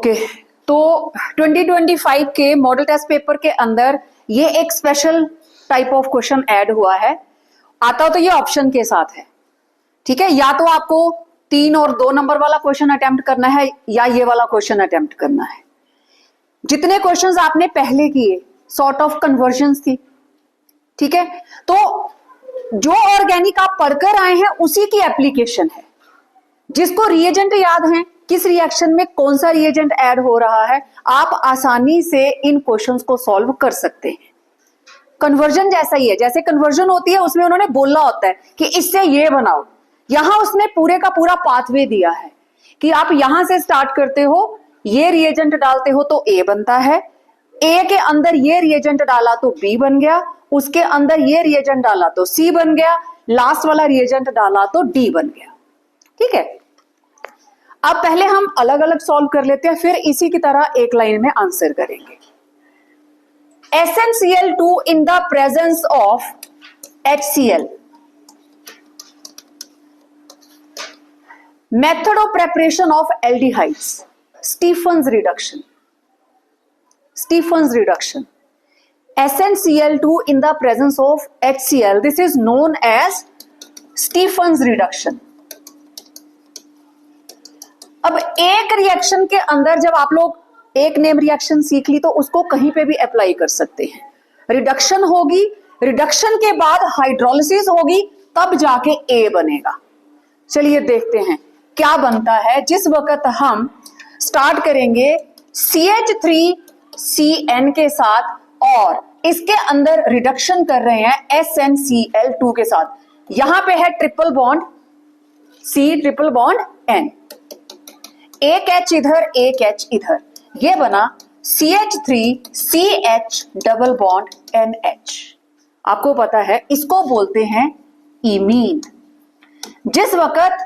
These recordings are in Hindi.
ओके तो 2025 के मॉडल टेस्ट पेपर के अंदर ये एक special type of question add हुआ है। आता हो तो ये ऑप्शन के साथ है, ठीक है। या तो आपको 3 और 2 नंबर वाला क्वेश्चन अटेम्प्ट करना है या ये वाला क्वेश्चन अटेम्प्ट करना है। जितने क्वेश्चंस आपने पहले किए सॉर्ट ऑफ कन्वर्जन्स थी, ठीक है। तो जो ऑर्गेनिक आप पढ़कर आए हैं उसी की एप्लीकेशन है। जिसको रिएजेंट याद है किस रिएक्शन में कौन सा रिएजेंट ऐड हो रहा है, आप आसानी से इन क्वेश्चंस को सॉल्व कर सकते हैं। कन्वर्जन जैसा ही है, जैसे कन्वर्जन होती है उसमें उन्होंने बोला होता है कि इससे ये बनाओ। यहां उसने पूरे का पूरा पाथवे दिया है कि आप यहां से स्टार्ट करते हो, ये रिएजेंट डालते हो तो ए बनता है, ए के अंदर ये रिएजेंट डाला तो बी बन गया, उसके अंदर ये रिएजेंट डाला तो सी बन गया, लास्ट वाला रिएजेंट डाला तो डी बन गया, ठीक है। अब पहले हम अलग अलग सॉल्व कर लेते हैं, फिर इसी की तरह एक लाइन में आंसर करेंगे। SnCl2 in the presence of HCl. Method of preparation of aldehydes. Stephen's reduction. Stephen's reduction. SnCl2 in the presence of HCl. This is known as Stephen's reduction. अब एक रिएक्शन के अंदर जब आप लोग एक नेम रिएक्शन सीख ली तो उसको कहीं पे भी अप्लाई कर सकते हैं। रिडक्शन होगी, रिडक्शन के बाद हाइड्रोलिसिस होगी, तब जाके ए बनेगा। चलिए देखते हैं क्या बनता है जिस वक्त हम स्टार्ट करेंगे CH3CN के साथ और इसके अंदर रिडक्शन कर रहे हैं SnCl2 के साथ। यहां पे है triple bond C triple bond N, एक H इधर एक H इधर, ये बना CH3CH डबल बॉन्ड NH। आपको पता है इसको बोलते हैं इमीन। जिस वक्त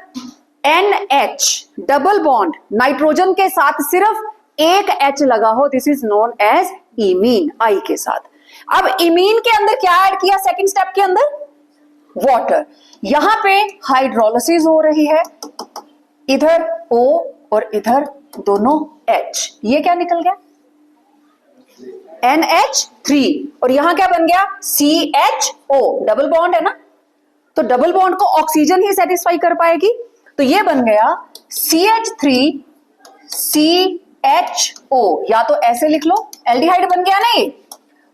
NH डबल बॉन्ड नाइट्रोजन के साथ सिर्फ एक H लगा हो, this is known as imine I के साथ। अब इमीन के अंदर क्या ऐड किया सेकंड स्टेप के अंदर? वाटर। यहां पे हाइड्रोलिसिस हो रही है, इधर O और इधर दोनों H, ये क्या निकल गया? NH3 और यहां क्या बन गया? CHO, डबल बॉन्ड है ना, तो डबल बॉन्ड को ऑक्सीजन ही सेटिस्फाई कर पाएगी, तो ये बन गया CH3CHO। या तो ऐसे लिख लो, एल्डिहाइड बन गया नहीं,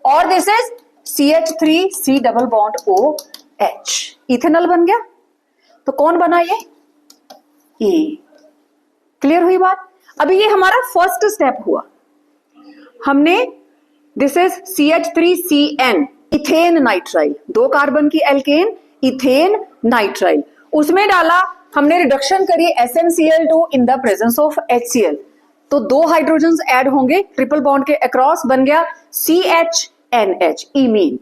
और this is CH3C double bond OH, ethanol बन गया। तो कौन बना ये? E। क्लियर हुई बात? अभी ये हमारा फर्स्ट स्टेप हुआ। हमने this is CH3CN ethane nitrile, 2 carbon की एल्केन इथेन नाइट्राइल, उसमें डाला हमने, रिडक्शन करी SnCl2 in the presence of HCl, तो 2 हाइड्रोजन ऐड होंगे ट्रिपल बॉन्ड के अक्रॉस, बन गया CHNH इमीन।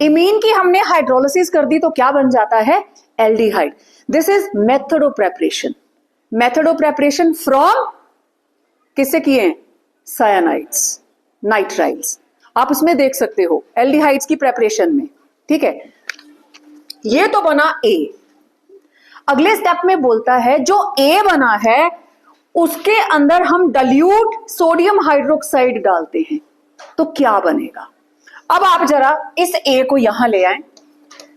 इमीन की हमने हाइड्रोलिसिस कर दी तो क्या बन जाता है? Aldehyde. This is method of preparation. Method of preparation from किससे किए हैं? Cyanides, nitriles. आप उसमें देख सकते हो एल्डिहाइड्स की प्रेपरेशन में, ठीक है। ये तो बना ए। अगले स्टेप में बोलता है जो ए बना है उसके अंदर हम डाइल्यूट सोडियम हाइड्रोक्साइड डालते हैं तो क्या बनेगा? अब आप जरा इस ए को यहां ले आए,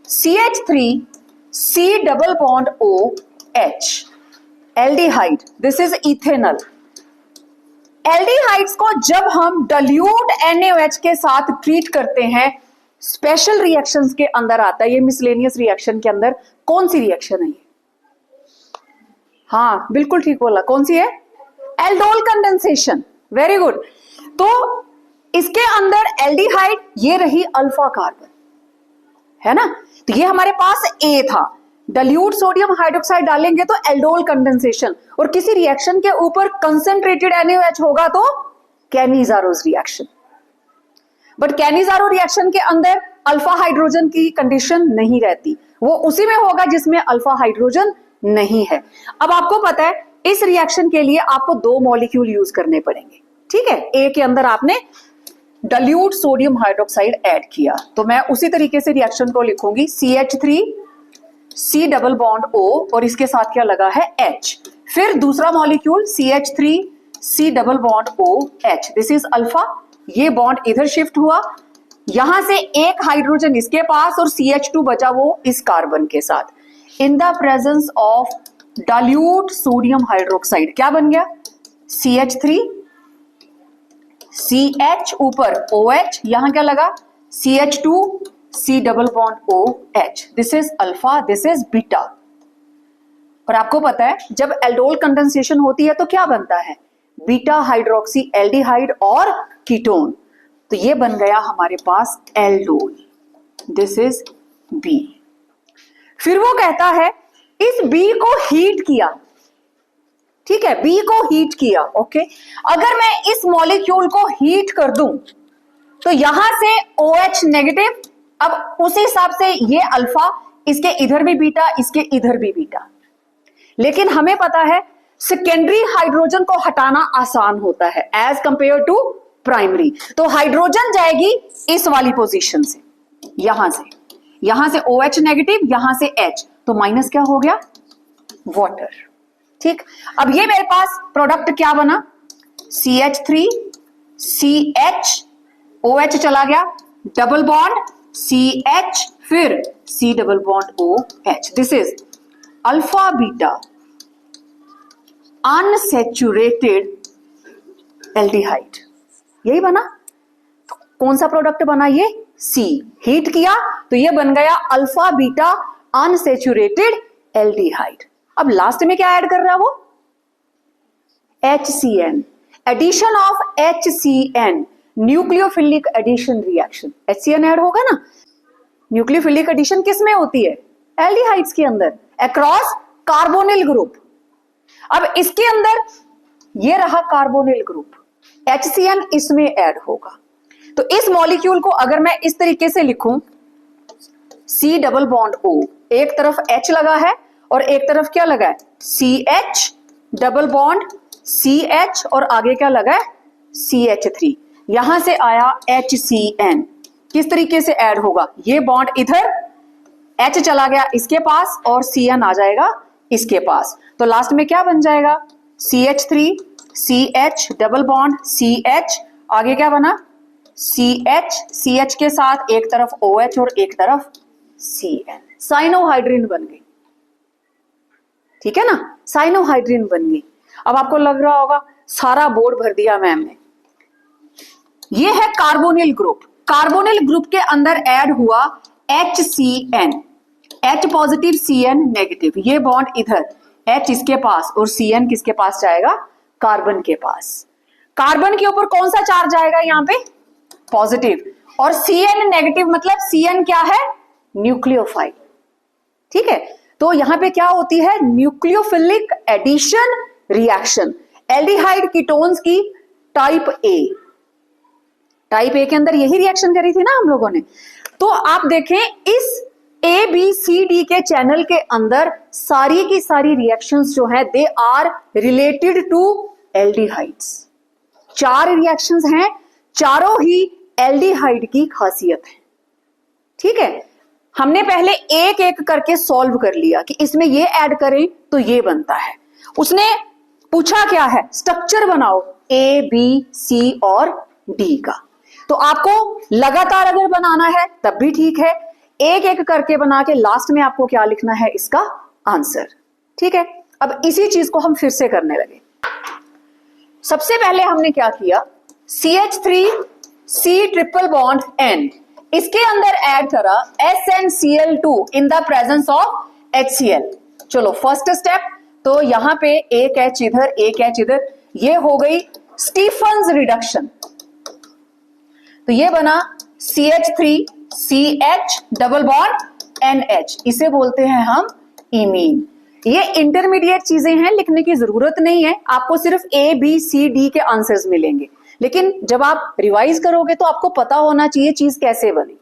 CH3C double bond OH, aldehyde, this is ethanol. Aldehydes को जब हम डाइल्यूट NaOH के साथ ट्रीट करते हैं, स्पेशल रिएक्शंस के अंदर आता है। ये मिसलेनियस रिएक्शन के अंदर कौन सी रिएक्शन है? हाँ बिल्कुल ठीक बोला, कौन सी है? Aldol condensation. Very good. तो इसके अंदर एल्डिहाइड, ये रही अल्फा कार्बन, है ना, तो ये हमारे पास ए था। डाइल्यूट सोडियम हाइड्रोक्साइड डालेंगे तो एल्डोल कंडेंसेशन, और किसी रिएक्शन के ऊपर कंसेंट्रेटेड NaOH होगा तो कैनिजारोस रिएक्शन। बट कैनिजारो रिएक्शन के अंदर अल्फा हाइड्रोजन की कंडीशन नहीं रहती, वो उसी में होगा जिसमें अल्फा हाइड्रोजन नहीं है। अब आपको पता है इस रिएक्शन के लिए आपको 2 मॉलिक्यूल यूज करने पड़ेंगे, ठीक है। ए के अंदर आपने डाइल्यूट सोडियम हाइड्रोक्साइड ऐड किया, तो मैं उसी तरीके से रिएक्शन को लिखूंगी CH3C डबल बॉन्ड O और इसके साथ क्या लगा है H। फिर दूसरा molecule CH3 C double bond OH, this is alpha. ये बॉन्ड इधर शिफ्ट हुआ, यहां से एक हाइड्रोजन इसके पास और CH2 बचा वो इस कार्बन के साथ। In the presence of dilute sodium hydroxide क्या बन गया? CH3 CH ऊपर OH, यहां क्या लगा? CH2 C double bond OH, this is alpha, this is beta. और आपको पता है जब एल्डोल कंडेंसेशन होती है तो क्या बनता है? बीटा हाइड्रोक्सी एल्डिहाइड और कीटोन। तो ये बन गया हमारे पास एल्डोल, दिस इज बी। फिर वो कहता है इस बी को हीट किया, ठीक है, बी को हीट किया, ओके। अगर मैं इस मॉलिक्यूल को हीट कर दूं तो यहां से OH नेगेटिव, अब उस हिसाब से ये अल्फा, इसके इधर भी बीटा, इसके इधर भी बीटा। लेकिन हमें पता है सेकेंडरी हाइड्रोजन को हटाना आसान होता है एज कंपेयर टू प्राइमरी। तो हाइड्रोजन जाएगी इस वाली पोजीशन से, यहां से OH नेगेटिव, यहां से H, तो माइनस क्या हो गया? वाटर, ठीक। अब ये मेरे पास प्रोडक्ट क्या बना? CH3 CH, OH चला गया, डबल बॉन्ड CH, फिर C double bond OH, this is alpha beta unsaturated aldehyde. यही बना। तो कौन सा प्रोडक्ट बना? ये C। हीट किया तो ये बन गया अल्फा बीटा अनसैचुरेटेड एल्डिहाइड। अब लास्ट में क्या ऐड कर रहा है वो? HCN, addition of HCN, nucleophilic addition reaction. HCN add होगा ना। न्यूक्लियोफिलिक एडिशन किस में होती है? एल्डिहाइड्स के अंदर, अक्रॉस कार्बोनिल ग्रुप। अब इसके अंदर ये रहा कार्बोनिल ग्रुप, HCN इसमें ऐड होगा। तो इस मॉलिक्यूल को अगर मैं इस तरीके से लिखूं, C डबल बॉन्ड O, एक तरफ H लगा है और एक तरफ क्या लगा है? CH डबल बॉन्ड CH, और आगे क्या लगा है? CH3। यहां से आया HCN, किस तरीके से ऐड होगा? ये बॉन्ड इधर, H चला गया इसके पास और CN आ जाएगा इसके पास। तो लास्ट में क्या बन जाएगा? CH3 CH double bond CH, आगे क्या बना? CH के साथ एक तरफ OH और एक तरफ CN, साइनोहाइड्रिन बन गई, ठीक है ना, साइनोहाइड्रिन बन गई। अब आपको लग रहा होगा सारा बोर्ड भर दिया मैम ने। ये है कार्बोनिल ग्रुप। कार्बोनिल ग्रुप के अंदर ऐड हुआ HCN, H positive CN negative, ये बॉन्ड इधर, H इसके पास और CN किसके पास जाएगा? कार्बन के पास। कार्बन के ऊपर कौन सा चार्ज आएगा? यहाँ पे पॉजिटिव, और CN नेगेटिव, मतलब CN क्या है? न्यूक्लियोफाइल, ठीक है। तो यहां पे क्या होती है? Nucleophilic addition reaction, aldehyde ketones की टाइप ए। टाइप ए के अंदर यही रिएक्शन करी थी ना हम लोगों ने। तो आप देखें इस ABCD के चैनल के अंदर सारी की सारी रिएक्शंस जो है they are related to aldehydes. 4 reactions हैं, चारों ही एल्डिहाइड की खासियत है, ठीक है। हमने पहले एक एक करके सॉल्व कर लिया कि इसमें ये ऐड करें तो ये बनता है। उसने पूछा क्या है? स्ट्रक्चर बनाओ A, B, C और D का। तो आपको लगातार अगर बनाना है तब भी ठीक है, एक एक करके बना के लास्ट में आपको क्या लिखना है? इसका आंसर, ठीक है। अब इसी चीज को हम फिर से करने लगे। सबसे पहले हमने क्या किया? CH3 C triple bond N, इसके अंदर ऐड करा SnCl2 in the presence of HCl। चलो फर्स्ट स्टेप, तो यहां पे एक H इधर, एक H इधर, ये हो गई स्टीफन्स रिडक्शन। तो ये बना CH3 CH double bond NH, इसे बोलते हैं हम इमीन। ये इंटरमीडिएट चीजें हैं, लिखने की जरूरत नहीं है, आपको सिर्फ A, B, C, D के आंसर्स मिलेंगे। लेकिन जब आप रिवाइज करोगे तो आपको पता होना चाहिए चीज कैसे बनी।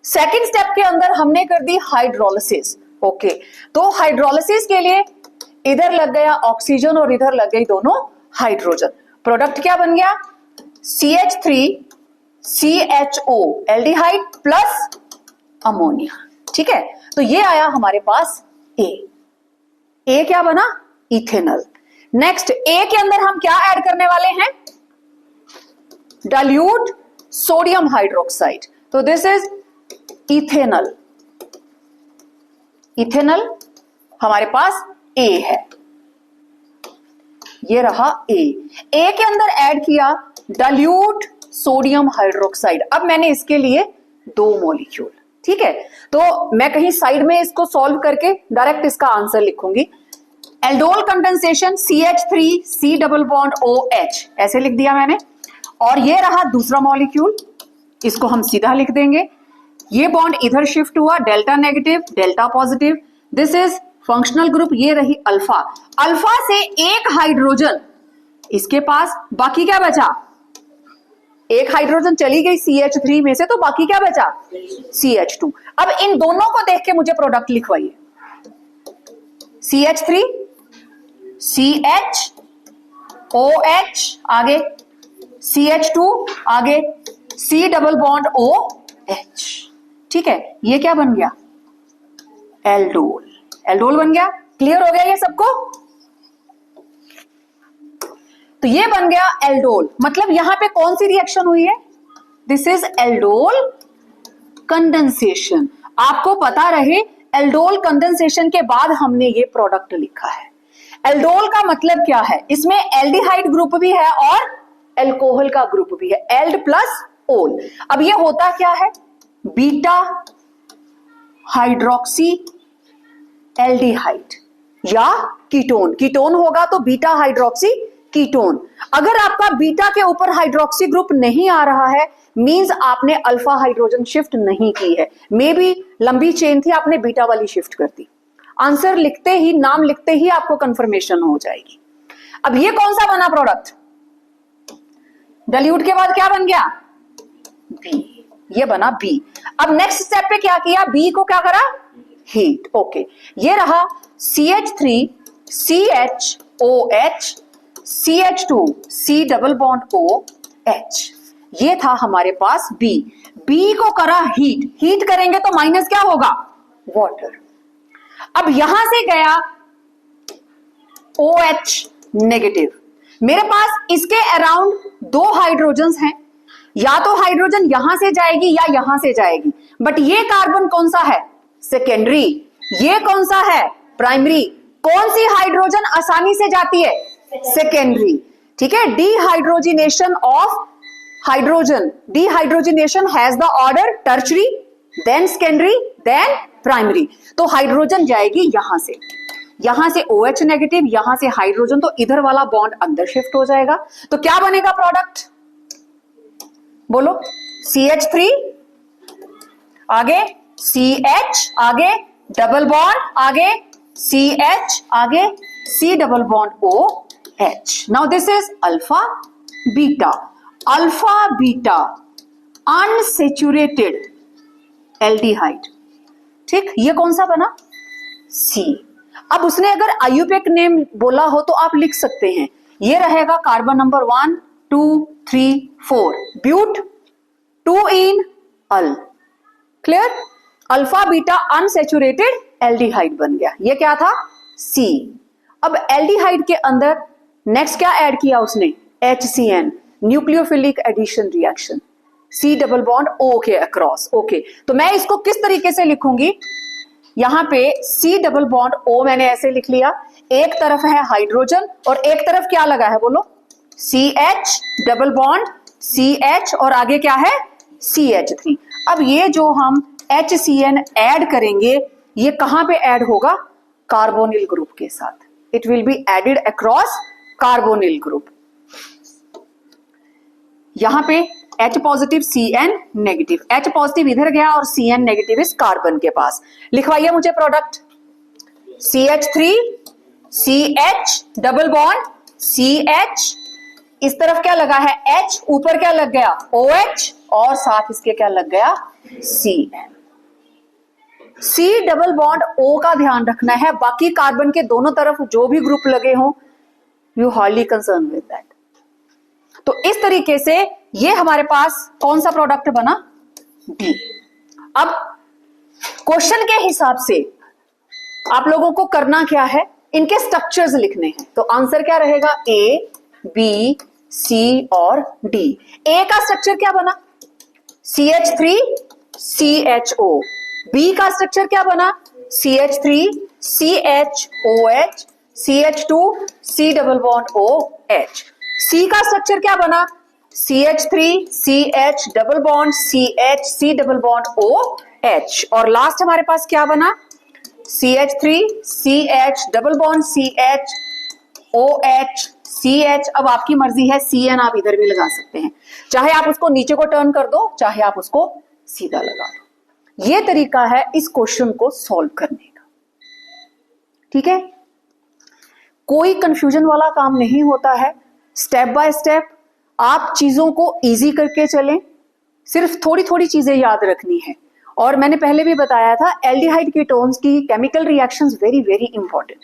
सेकंड स्टेप के अंदर हमने कर दी हाइड्रोलिसिस, ओके। तो हाइड्रोलिसिस के लिए इधर लग गया ऑक्सीजन और इधर लग गई दोनों हाइड्रोजन। प्रोडक्ट क्या बन गया? CH3 CHO aldehyde plus ammonia, ठीक है। तो ये आया हमारे पास A क्या बना? इथेनॉल। नेक्स्ट ए के अंदर हम क्या ऐड करने वाले हैं? Dilute sodium hydroxide. तो दिस इज इथेनल। इथेनल हमारे पास ए है, ये रहा ए। ए के अंदर ऐड किया डाइल्यूट सोडियम हाइड्रोक्साइड। अब मैंने इसके लिए 2 मॉलिक्यूल, ठीक है। तो मैं कहीं साइड में इसको सॉल्व करके डायरेक्ट इसका आंसर लिखूंगी। Aldol condensation CH3C double bond OH, ऐसे लिख दिया मैंने। और ये रहा दूसरा मॉलिक्यूल, इसको हम सीधा लिख देंगे। ये बॉन्ड इधर शिफ्ट हुआ, delta negative delta positive. This is functional group. ये रही अल्फा। अल्फा से एक हाइड्रोजन इसके पास, बाकी क्या बचा? एक हाइड्रोजन चली गई CH3 में से, तो बाकी क्या बचा? CH2। अब इन दोनों को देख के मुझे प्रोडक्ट लिखवाइए। CH3 CH OH, आगे CH2, आगे C डबल बॉन्ड OH, ठीक है। ये क्या बन गया? एल्डोल। एल्डोल बन गया। क्लियर हो गया ये सबको? तो ये बन गया एल्डोल। मतलब यहां पे कौन सी रिएक्शन हुई है? This is aldol condensation. आपको पता रहे, एल्डोल कंडेंसेशन के बाद हमने ये प्रोडक्ट लिखा है। एल्डोल का मतलब क्या है? इसमें एल्डिहाइड ग्रुप भी है और एल्कोहल का ग्रुप भी है, एल्ड प्लस ओल। अब ये होता क्या है? बीटा हाइड्रोक्सी एल्डिहाइड या कीटोन। कीटोन होगा तो बीटा हाइड्रोक्सी कीटोन। अगर आपका बीटा के ऊपर हाइड्रोक्सी ग्रुप नहीं आ रहा है, मींस आपने अल्फा हाइड्रोजन शिफ्ट नहीं की है। मे बी लंबी चेन थी, आपने बीटा वाली शिफ्ट कर दी। आंसर लिखते ही, नाम लिखते ही आपको कंफर्मेशन हो जाएगी। अब ये कौन सा बना प्रोडक्ट? डाइल्यूट के बाद क्या बन गया? बी। ये बना बी। अब नेक्स्ट स्टेप पे क्या किया? बी को क्या करा? हीट। ओके, ये रहा CH3 CHOH CH2 C double bond OH। ये था हमारे पास बी। बी को करा हीट। हीट करेंगे तो माइनस क्या होगा? वाटर। अब यहां से गया OH नेगेटिव। मेरे पास इसके अराउंड 2 हाइड्रोजन्स हैं। या तो हाइड्रोजन यहां से जाएगी या यहां से जाएगी, बट ये कार्बन कौन सा है? सेकेंडरी। ये कौन सा है? प्राइमरी। कौन सी हाइड्रोजन आसानी से जाती है? सेकेंडरी, ठीक है। Dehydrogenation of hydrogen, dehydrogenation has the order tertiary, then secondary, then primary. तो हाइड्रोजन जाएगी यहां से OH नेगेटिव, यहां से हाइड्रोजन, तो इधर वाला बॉन्ड अंदर शिफ्ट हो जाएगा। तो क्या बनेगा प्रोडक्ट? बोलो। CH3, आगे CH, आगे डबल बॉन्ड, आगे CH, आगे C double bond OH। Now this is alpha beta. Alpha beta unsaturated aldehyde, ठीक। ये कौन सा बना? C। अब उसने अगर आयुपेक नेम बोला हो तो आप लिख सकते हैं। ये रहेगा carbon number 1 2 3 4, but 2 en al. Clear? Alpha beta unsaturated aldehyde बन गया। ये क्या था? C। अब एल्डिहाइड के अंदर नेक्स्ट क्या ऐड किया उसने? HCN, nucleophilic addition reaction, C double bond O के अक्रॉस। ओके, तो मैं इसको किस तरीके से लिखूंगी? यहां पे C डबल बॉन्ड O मैंने ऐसे लिख लिया। एक तरफ है हाइड्रोजन और एक तरफ क्या लगा है? बोलो। CH डबल बॉन्ड CH और आगे क्या है? CH3। अब ये जो हम HCN ऐड करेंगे, ये कहां पे ऐड होगा? कार्बोनिल ग्रुप के साथ। It will be added across carbonyl group. यहां पे H positive CN negative, H positive इधर गया और CN नेगेटिव इस कार्बन के पास। लिखवाइए मुझे product. CH3 CH double bond CH, इस तरफ क्या लगा है? H, ऊपर क्या लग गया? OH, और साथ इसके क्या लग गया? CN। C double bond O का ध्यान रखना है, बाकी कार्बन के दोनों तरफ जो भी ग्रुप लगे हों, you hardly concern with that. तो इस तरीके से ये हमारे पास कौन सा प्रोडक्ट बना? B। अब क्वेश्चन के हिसाब से आप लोगों को करना क्या है? इनके स्ट्रक्चर्स लिखने हैं। तो आंसर क्या रहेगा? ए, बी, सी और डी। ए का स्ट्रक्चर क्या बना? CH3 CHO। बी का स्ट्रक्चर क्या बना? CH3 CHOH CH2 C double bond OH। सी का स्ट्रक्चर क्या बना? CH3 CH double bond CH C double bond OH। और लास्ट हमारे पास क्या बना? CH3 CH double bond CH OH CH। अब आपकी मर्जी है, CN आप इधर भी लगा सकते हैं, चाहे आप उसको नीचे को टर्न कर दो, चाहे आप उसको सीधा लगा दो। ये तरीका है इस क्वेश्चन को सॉल्व करने का। ठीक है, कोई कंफ्यूजन वाला काम नहीं होता है। स्टेप बाय स्टेप आप चीजों को इजी करके चलें, सिर्फ थोड़ी थोड़ी चीजें याद रखनी है। और मैंने पहले भी बताया था, एल्डिहाइड कीटोन्स की chemical reactions very very important.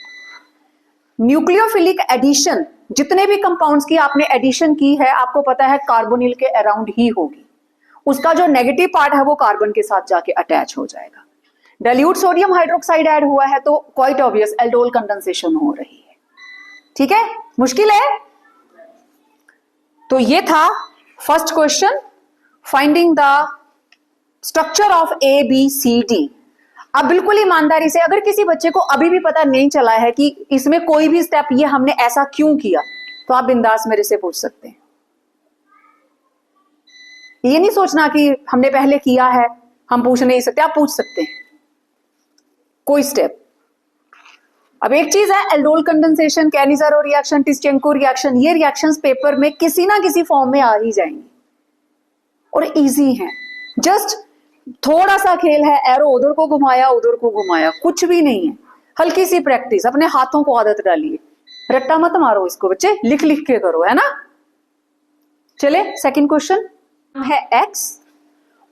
Nucleophilic addition, जितने भी कंपाउंड्स की आपने एडिशन की है, आपको पता है कार्बोनिल के अराउंड ही होगी। उसका जो नेगेटिव पार्ट है वो कार्बन के साथ जाके अटैच हो जाएगा। डाइल्यूट सोडियम हाइड्रोक्साइड ऐड हुआ है तो क्वाइट ऑब्वियस एल्डोल कंडेंसेशन हो रही है। ठीक है, मुश्किल है। तो ये था first question, finding the structure of ABCD। अब बिल्कुल ईमानदारी से, अगर किसी बच्चे को अभी भी पता नहीं चला है कि इसमें कोई भी स्टेप ये हमने ऐसा क्यों किया, तो आप बिंदास मेरे से पूछ सकते हैं। ये नहीं सोचना कि हमने पहले किया है हम पूछ नहीं सकते, आप पूछ सकते हैं कोई स्टेप। अब एक चीज है, aldol condensation, Cannizzaro reaction, Tishchenko reaction, ये रिएक्शंस पेपर में किसी ना किसी फॉर्म में आ ही जाएंगी और इजी हैं। जस्ट थोड़ा सा खेल है, एरो उधर को घुमाया उधर को घुमाया, कुछ भी नहीं है। हल्की सी प्रैक्टिस, अपने हाथों को आदत डालिए, रट्टा मत मारो इसको बच्चे, लिख लिख के करो, है ना। चले सेकंड क्वेश्चन है X,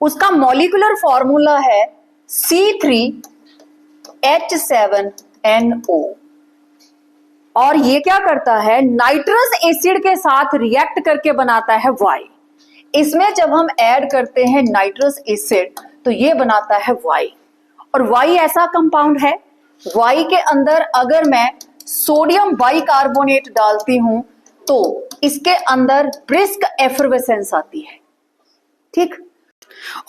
उसका मॉलिक्यूलर फॉर्मूला है C3H7NO और ये क्या करता है, नाइट्रस एसिड के साथ रिएक्ट करके बनाता है Y। इसमें जब हम ऐड करते हैं नाइट्रस एसिड तो ये बनाता है Y, और Y ऐसा कंपाउंड है, Y के अंदर अगर मैं सोडियम बाइकार्बोनेट डालती हूं तो इसके अंदर ब्रिस्क एफरवेसेंस आती है। ठीक,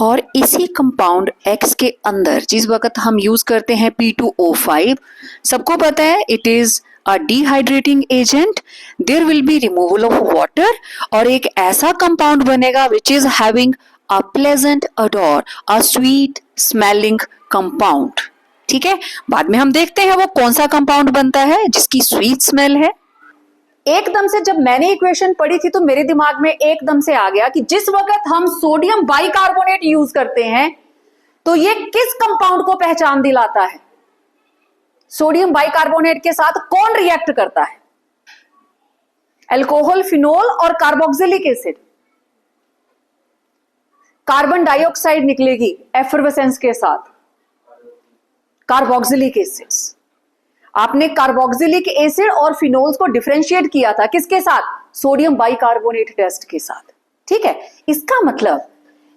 और इसी कंपाउंड X के अंदर जिस वक्त हम यूज करते हैं P2O5, सबको पता है it is a dehydrating agent, there will be removal of water और एक ऐसा कंपाउंड बनेगा which is having a pleasant odor, a sweet smelling compound। ठीक है, बाद में हम देखते हैं वो कौन सा कंपाउंड बनता है जिसकी स्वीट स्मेल है। एकदम से जब मैंने इक्वेशन पढ़ी थी तो मेरे दिमाग में एकदम से आ गया कि जिस वक्त हम सोडियम बाइकार्बोनेट यूज करते हैं तो ये किस कंपाउंड को पहचान दिलाता है। सोडियम बाइकार्बोनेट के साथ कौन रिएक्ट करता है? अल्कोहल, फिनोल और कार्बोक्सिलिक एसिड। कार्बन डाइऑक्साइड निकलेगी एफरवेसेंस के साथ, कार्बोक्सिलिक एसिड्स। आपने कार्बोक्सिलिक एसिड और फिनोल्स को डिफरेंशिएट किया था किसके साथ? सोडियम बाइकार्बोनेट टेस्ट के साथ। ठीक है, इसका मतलब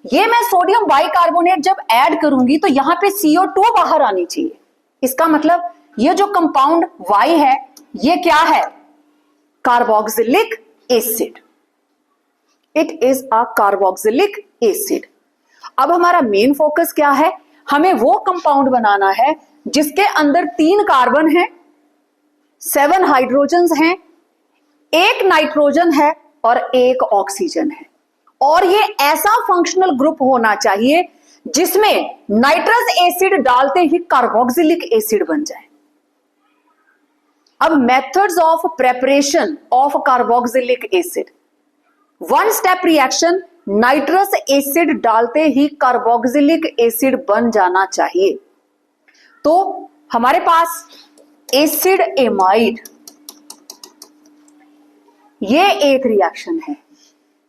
ये मैं सोडियम बाइकार्बोनेट जब ऐड करूंगी तो यहां पे CO2 बाहर आनी चाहिए। इसका मतलब ये जो कंपाउंड Y है ये क्या है? Carboxylic acid. It is a carboxylic acid. अब हमारा मेन फोकस क्या है? हमें वो कंपाउंड बनाना है जिसके अंदर 3 कार्बन है, 7 हाइड्रोजन्स हैं, 1 नाइट्रोजन है और 1 ऑक्सीजन है। और ये ऐसा फंक्शनल ग्रुप होना चाहिए जिसमें नाइट्रस एसिड डालते ही कार्बोक्सिलिक एसिड बन जाए। अब methods of preparation of carboxylic acid, 1 step reaction, nitrous acid डालते ही कार्बोक्सिलिक एसिड बन जाना चाहिए। तो हमारे पास एसिड एमाइड, ये एक रिएक्शन है,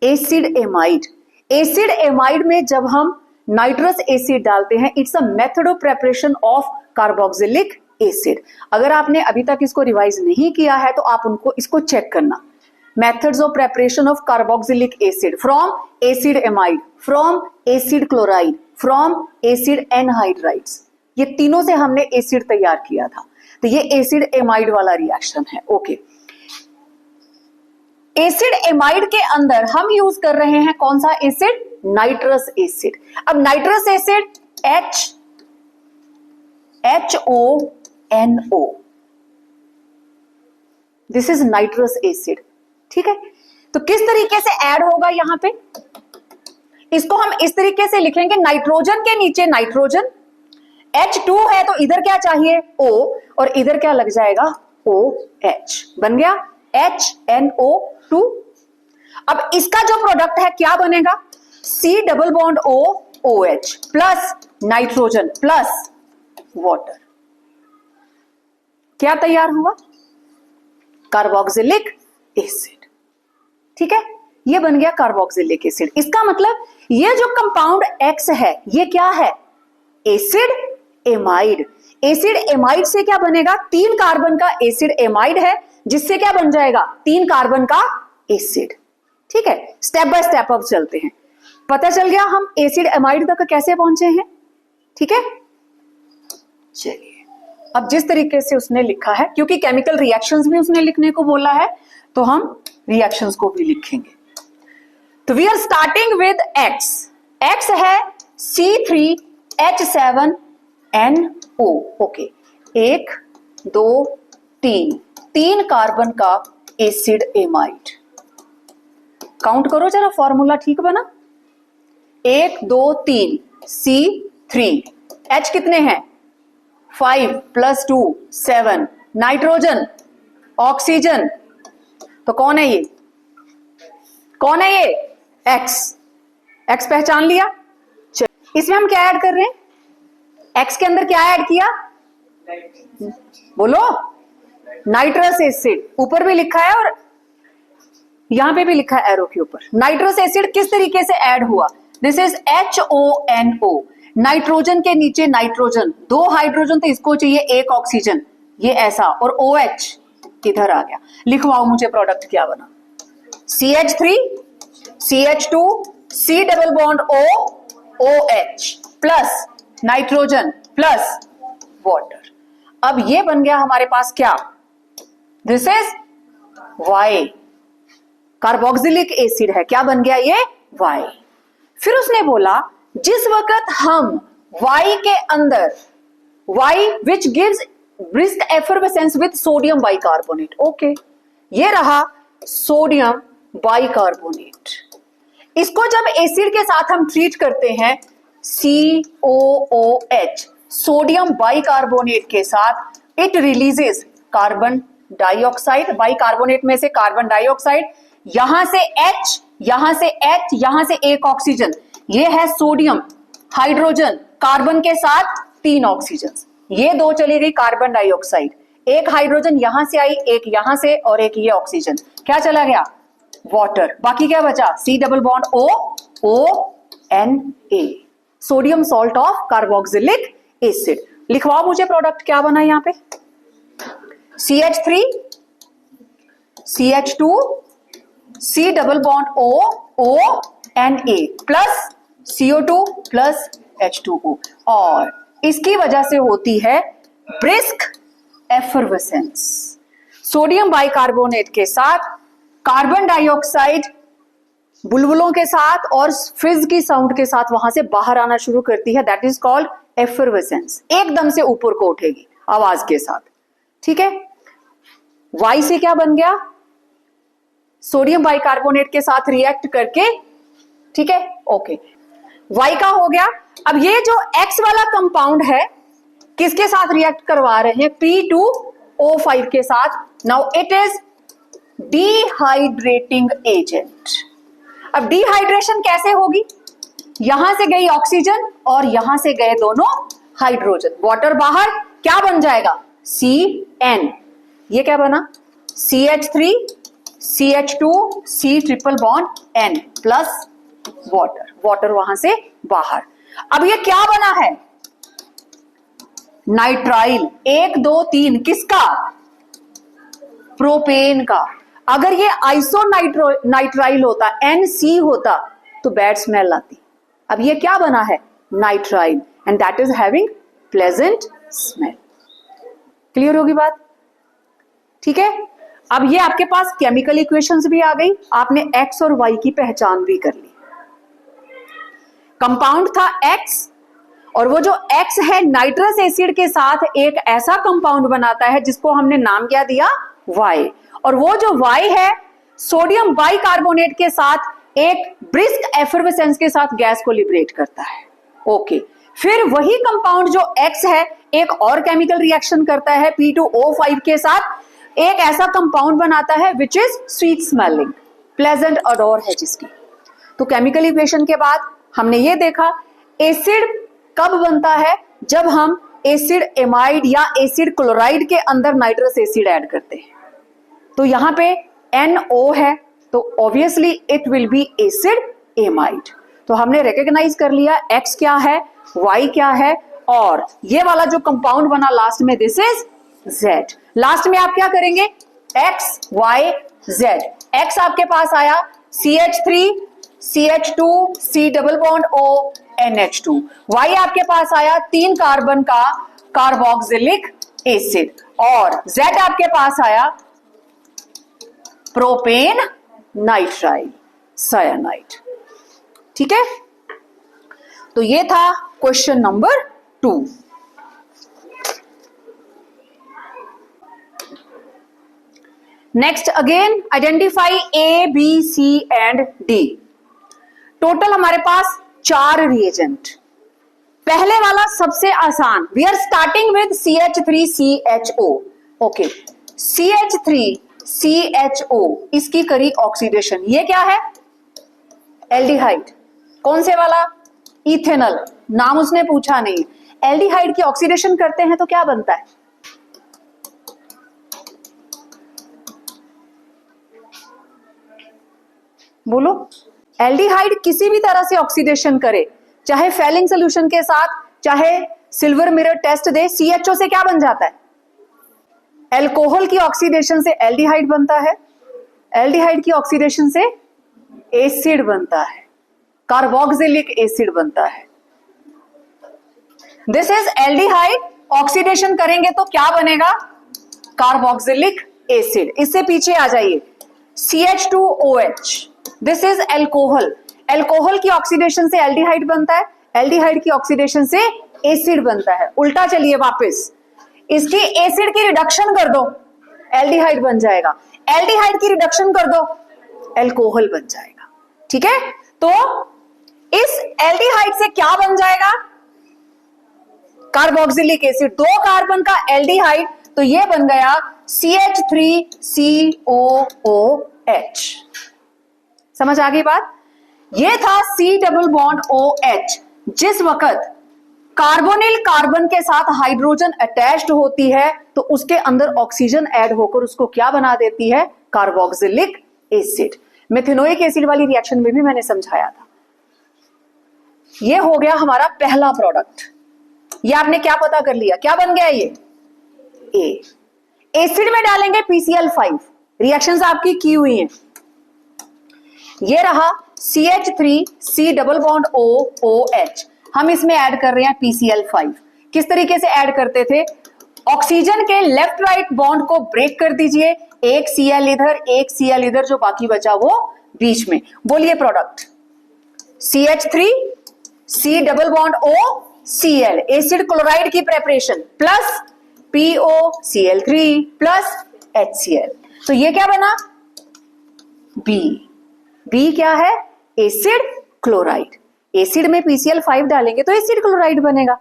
एसिड एमाइड। एसिड एमाइड में जब हम नाइट्रस एसिड डालते हैं, it's a method of preparation of carboxylic acid. अगर आपने अभी तक इसको रिवाइज नहीं किया है तो आप उनको इसको चेक करना। Methods of preparation of carboxylic acid from acid amide, from acid chloride, from acid anhydrides. ये तीनों से हमने एसिड तैयार किया था। तो ये एसिड एमाइड वाला रिएक्शन है। ओके, एसिड एमाइड के अंदर हम यूज कर रहे हैं कौन सा एसिड? Nitrous acid. अब nitrous acid HONO, this is nitrous acid. ठीक है, तो किस तरीके से ऐड होगा यहां पे? इसको हम इस तरीके से लिखेंगे, नाइट्रोजन के नीचे नाइट्रोजन, H2 है तो इधर क्या चाहिए? O, और इधर क्या लग जाएगा? OH, बन गया HNO2। अब इसका जो प्रोडक्ट है क्या बनेगा? C double bond O OH plus nitrogen plus water, क्या तैयार हुआ? Carboxylic acid. ठीक है, ये बन गया कार्बोक्सिलिक एसिड। इसका मतलब ये जो कंपाउंड X है ये क्या है? Acid amide. एसिड एमाइड से क्या बनेगा? 3 कार्बन का एसिड एमाइड है, जिससे क्या बन जाएगा? 3 कार्बन का एसिड। ठीक है, स्टेप बाय स्टेप अब चलते हैं। पता चल गया हम एसिड एमाइड तक कैसे पहुंचे हैं। ठीक है, चलिए अब जिस तरीके से उसने लिखा है, क्योंकि केमिकल रिएक्शंस भी उसने लिखने को बोला है, तो हम रिएक्शंस को भी लिखेंगे। तो we are starting with X। X है C3H7NO। ओके, 1 2 3 कार्बन का एसिड एमाइड। काउंट करो जरा, फॉर्मूला ठीक बना? 1 2 3 C3, H कितने हैं? 5 + 2 7, नाइट्रोजन ऑक्सीजन, तो कौन है ये? कौन है ये? X पहचान लिया। इसमें हम क्या ऐड कर रहे हैं? X के अंदर क्या ऐड किया? बोलो, नाइट्रस एसिड। ऊपर भी लिखा है और यहां पे भी लिखा है एरो के ऊपर। नाइट्रस एसिड किस तरीके से ऐड हुआ? दिस इज HONO, नाइट्रोजन के नीचे नाइट्रोजन, 2 हाइड्रोजन तो इसको चाहिए, 1 ऑक्सीजन, ये ऐसा, और OH इधर आ गया। लिखवाओ मुझे प्रोडक्ट क्या बना? CH3 CH2 C double bond O OH plus nitrogen plus water. अब ये बन गया हमारे पास क्या? This is Y, carboxylic acid है। क्या बन गया ये? Y। फिर उसने बोला जिस वक्त हम Y के अंदर, Y which gives brisk effervescence with sodium bicarbonate. Okay, ये रहा सोडियम बाइकार्बोनेट। इसको जब एसिड के साथ हम ट्रीट करते हैं COOH, सोडियम बाइकार्बोनेट के साथ, it releases carbon dioxide. Bicarbonate में से कार्बन डाइऑक्साइड, यहां से H, यहां से H, यहां से 1 ऑक्सीजन, ये है सोडियम, हाइड्रोजन, कार्बन के साथ 3 ऑक्सीजन, ये 2 चली गई कार्बन डाइऑक्साइड, 1 हाइड्रोजन यहां से आई, 1 यहां से, और 1 ये ऑक्सीजन, क्या चला गया? वाटर। बाकी क्या बचा? C double bond O ONA, sodium salt of carboxylic acid. लिखवाओ मुझे प्रोडक्ट क्या बना यहां पे? CH3 CH2 C double bond O ONA plus CO2 plus H2O, और इसकी वजह से होती है ब्रिस्क एफरवेसेंस। सोडियम बाइकार्बोनेट के साथ कार्बन डाइऑक्साइड बुलबुलों के साथ और फिज की साउंड के साथ वहां से बाहर आना शुरू करती है, दैट इज कॉल्ड एफरवेसेंस। एकदम से ऊपर को उठेगी आवाज के साथ। ठीक है, Y से क्या बन गया? सोडियम बाइकार्बोनेट के साथ रिएक्ट करके, ठीक है, ओके, Y का हो गया। अब ये जो X वाला कंपाउंड है किसके साथ रिएक्ट करवा रहे हैं? P2O5 के साथ। Now it is dehydrating agent. अब डिहाइड्रेशन कैसे होगी? यहां से गई ऑक्सीजन और यहां से गए दोनों हाइड्रोजन, वाटर बाहर, क्या बन जाएगा? CN। ये क्या बना? CH3 CH2 C triple bond N plus water, water वहां से बाहर। अब ये क्या बना है? नाइट्राइल। 1 2 3 किसका? प्रोपेन का। अगर ये आइसोनाइट्राइल होता, NC होता, तो बैड स्मेल आती। अब ये क्या बना है? Nitrile, and that is having pleasant smell. Clear होगी बात? ठीक है, अब ये आपके पास केमिकल इक्वेशंस भी आ गई, आपने एक्स और वाई की पहचान भी कर ली। कंपाउंड था एक्स, और वो जो एक्स है नाइट्रस एसिड के साथ एक ऐसा कंपाउंड बनाता है जिसको हमने नाम क्या दिया, वाई। और वो जो वाई है सोडियम बाइकार्बोनेट के साथ एक ब्रिस्क एफर्वेसेंस के साथ गैस को लिबरेट करता है। ओके, फिर वही कंपाउंड जो एक्स है एक और केमिकल रिएक्शन करता है P2O5 के साथ, एक ऐसा कंपाउंड बनाता है which is sweet smelling, pleasant adore है जिसकी। तो केमिकल इक्वेशन के बाद हमने ये देखा एसिड कब बनता है, जब हम एसिड एमाइड या एसिड क्लोराइड के अंदर नाइट्रस एसिड ऐड करते हैं। तो यहां पे NO है तो obviously it will B acid amide. तो हमने रिकॉग्नाइज कर लिया X क्या है, Y क्या है, और ये वाला जो कंपाउंड बना लास्ट में दिस इज Z। लास्ट में आप क्या करेंगे, X Y Z। X आपके पास आया CH3 CH2 C double bond O NH2। Y आपके पास आया 3 कार्बन का कार्बोक्सिलिक एसिड, और Z आपके पास आया प्रोपेन नाइट्राइल साइनाइड। ठीक है, तो ये था question number 2। Next again identify A B C and D। Total हमारे पास 4 रिएजेंट। पहले वाला सबसे आसान, we are starting with CH3CHO। Okay, CH3CHO इसकी करी ऑक्सीडेशन, ये क्या है, एल्डिहाइड। कौन से वाला, इथेनॉल, नाम उसने पूछा नहीं। एल्डिहाइड की ऑक्सीडेशन करते हैं तो क्या बनता है, बोलो। एल्डिहाइड किसी भी तरह से ऑक्सीडेशन करे, चाहे फेलिंग सोल्यूशन के साथ, चाहे सिल्वर मिरर टेस्ट दे, CHO से क्या बन जाता है, अल्कोहल की ऑक्सीडेशन से एल्डिहाइड बनता है, एल्डिहाइड की ऑक्सीडेशन से एसिड बनता है, कार्बोक्सिलिक एसिड बनता है। दिस इज एल्डिहाइड, ऑक्सीडेशन करेंगे तो क्या बनेगा, कार्बोक्सिलिक एसिड। इससे पीछे आ जाइए, CH2OH, this is alcohol. Alcohol की ऑक्सीडेशन से एल्डिहाइड बनता है, एल्डिहाइड की ऑक्सीडेशन से एसिड बनता है। उल्टा चलिए वापस, इसकी एसिड की रिडक्शन कर दो, एल्डिहाइड बन जाएगा, एल्डिहाइड की रिडक्शन कर दो, अल्कोहल बन जाएगा। ठीक है, तो इस एल्डिहाइड से क्या बन जाएगा, कार्बोक्सिलिक एसिड। 2 कार्बन का एल्डिहाइड, तो ये बन गया CH3COOH। समझ आ गई बात? ये था C डबल बॉन्ड OH। जिस वक्त कार्बोनिल कार्बन के साथ हाइड्रोजन अटैच्ड होती है तो उसके अंदर ऑक्सीजन ऐड होकर उसको क्या बना देती है, कार्बोक्सिलिक एसिड। मेथिनोइक एसिड वाली रिएक्शन में भी मैंने समझाया था। ये हो गया हमारा पहला प्रोडक्ट। ये आपने क्या पता कर लिया, क्या बन गया ये, A। एसिड में डालेंगे PCl5, रिएक्शंस आपकी की हुई हैं। ये रहा CH3C डबल बॉन्ड OH, हम इसमें ऐड कर रहे हैं PCl5। किस तरीके से ऐड करते थे, ऑक्सीजन के लेफ्ट राइट बॉन्ड को ब्रेक कर दीजिए, एक Cl इधर एक Cl इधर, जो बाकी बचा वो बीच में। बोलिए product, CH3C double bond OCl, acid chloride की preparation, plus POCl3 plus HCl। तो ये क्या बना, B। B क्या है, एसिड क्लोराइड। एसिड में PCl5 डालेंगे तो एसिड क्लोराइड बनेगा।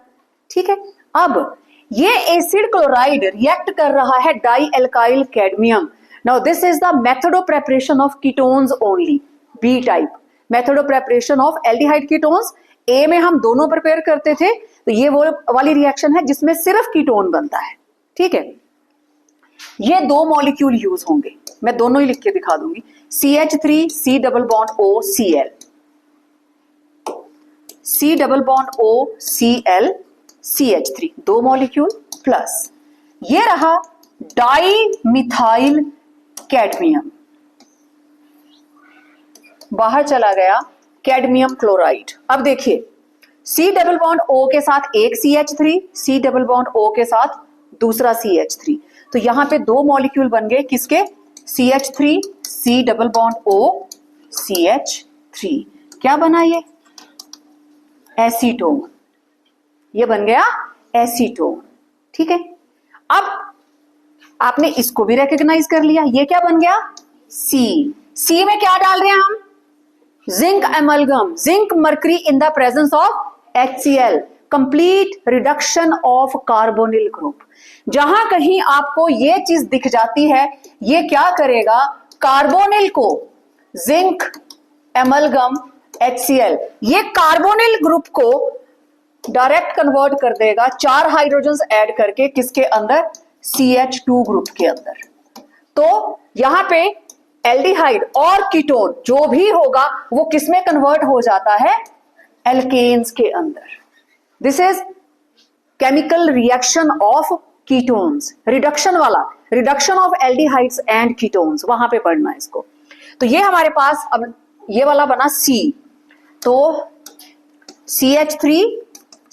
ठीक है, अब ये एसिड क्लोराइड रिएक्ट कर रहा है di alkyl cadmium. Now this is the method of preparation of ketones only, B type. Method of preparation of aldehyde ketones, A में हम दोनों प्रिपेयर करते थे, तो ये वो वाली रिएक्शन है जिसमें सिर्फ कीटोन बनता है। ठीक है, ये 2 मॉलिक्यूल यूज होंगे, मैं दोनों ही लिख के दिखा दूंगी। CH3C double bond OCl, C double bond OCl CH3, 2 molecule, plus ये रहा डाई मिथाइल कैडमियम, बाहर चला गया कैडमियम क्लोराइड। अब देखिए C डबल बॉन्ड O के साथ एक CH3, C double bond O के साथ दूसरा CH3। तो यहां पे दो मॉलिक्यूल बन गए किसके, CH3 C double bond O CH3। क्या बना ये, एसीटोन, ये बन गया एसीटोन। ठीक है, अब आपने इसको भी रिकॉग्नाइज कर लिया, ये क्या बन गया C में क्या डाल रहे हैं हम, zinc amalgam, zinc mercury in the presence of HCl, complete reduction of carbonyl group. जहां कहीं आपको ये चीज दिख जाती है, ये क्या करेगा, कार्बोनिल को, जिंक एमलगम HCl, ये कार्बोनिल ग्रुप को डायरेक्ट कन्वर्ट कर देगा 4 हाइड्रोजन्स ऐड करके किसके अंदर, CH2 ग्रुप के अंदर। तो यहां पे एल्डिहाइड और कीटोन जो भी होगा वो किसमें कन्वर्ट हो जाता है, एल्केन्स के अंदर। This is chemical reaction of ketones, reduction वाला, reduction of aldehydes and ketones, वहां पे पढ़ना है इसको। तो ये हमारे पास अब ये वाला बना C, तो CH3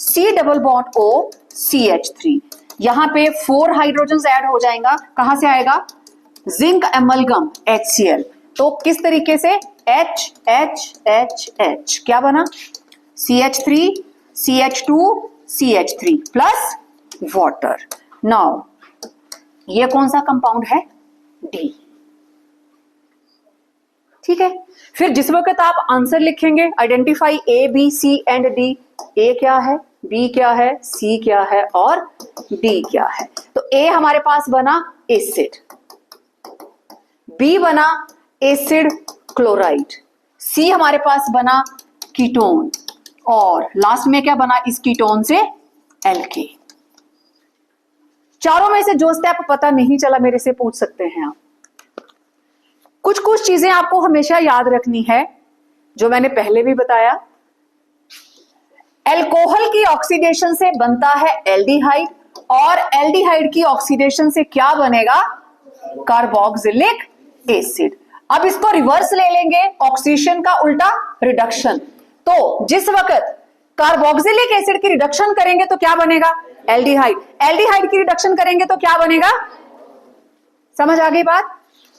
C double bond O CH3, यहां पे 4 हाइड्रोजन ऐड हो जाएगा, कहां से आएगा, जिंक एमलगम HCl। तो किस तरीके से, H H H H, क्या बना, CH3 CH2 CH3 plus water. Now ये कौन सा कंपाउंड है, D। ठीक है, फिर जिस वक्त आप आंसर लिखेंगे, identify A B C and D, A क्या है, B क्या है, C क्या है और D क्या है। तो A हमारे पास बना एसिड, B बना एसिड क्लोराइड, C हमारे पास बना कीटोन, और लास्ट में क्या बना, इस कीटोन से एल्केन। चारों में से जो स्टेप पता नहीं चला मेरे से पूछ सकते हैं आप। कुछ कुछ चीजें आपको हमेशा याद रखनी है जो मैंने पहले भी बताया। एल्कोहल की ऑक्सीडेशन से बनता है एल्डिहाइड, और एल्डिहाइड की ऑक्सीडेशन से क्या बनेगा, कार्बोक्सिलिक एसिड। अब इसको रिवर्स ले लेंगे, ऑक्सीडेशन का उल्टा रिडक्शन। तो जिस वक्त कार्बोक्सिलिक एसिड की रिडक्शन करेंगे तो क्या बनेगा, एल्डिहाइड, एल्डिहाइड की रिडक्शन करेंगे तो क्या बनेगा, समझ आ गई बात।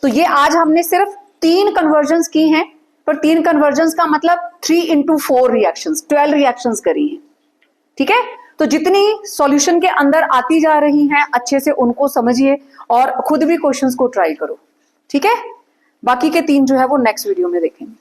तो ये आज हमने सिर्फ 3 कन्वर्जन्स की हैं, पर 3 कन्वर्जन्स का मतलब 3 into 4 रिएक्शंस, 12 रिएक्शंस करी हैं। ठीक है, तो जितनी सॉल्यूशन के अंदर आती जा रही हैं अच्छे से उनको समझिए और खुद भी क्वेश्चंस को ट्राई करो। ठीक है, बाकी के 3 जो है वो नेक्स्ट वीडियो में देखेंगे।